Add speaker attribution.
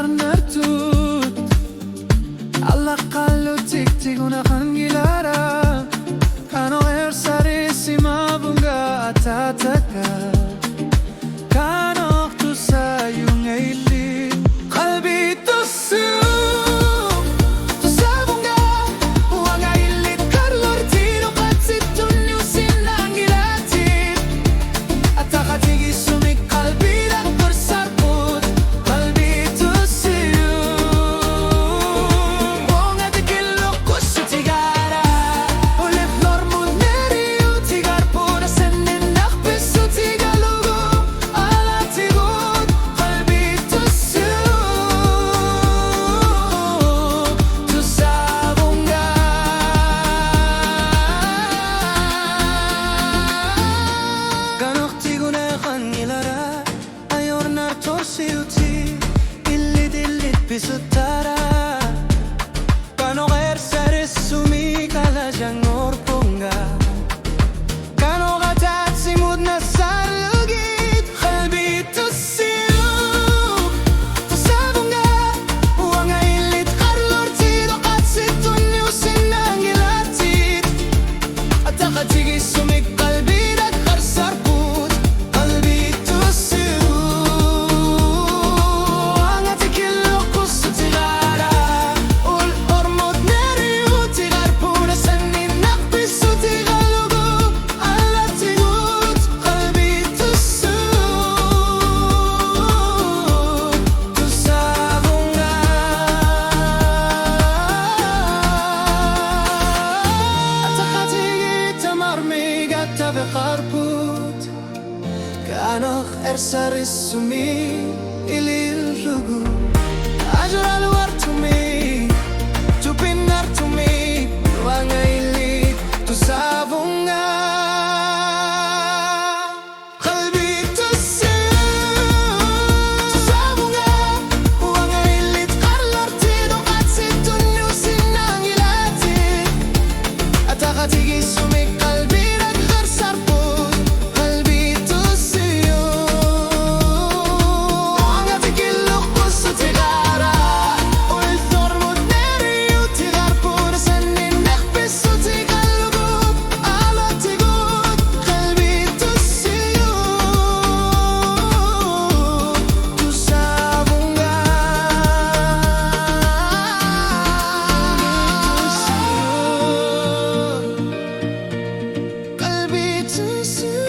Speaker 1: harnartut alla qallu tik tiguna khangilara kano ersarissima bunga atataka kano tu sayung eili qalbi tusu Bisutara Kano ersare sumi kala jangor ponga Kano gatat simud nasar lugit qalbi tusiu Tusabunga Wanga ilit qarlor tido qatsituni usinangilatit Ataqatigi sumi qalbi dak qarsar put qalbi tusiu بقربوت كانخ ارسر السمي الى الرجوع اجرى الورتمي تبنرتمي وانا اللي تسابونغا to see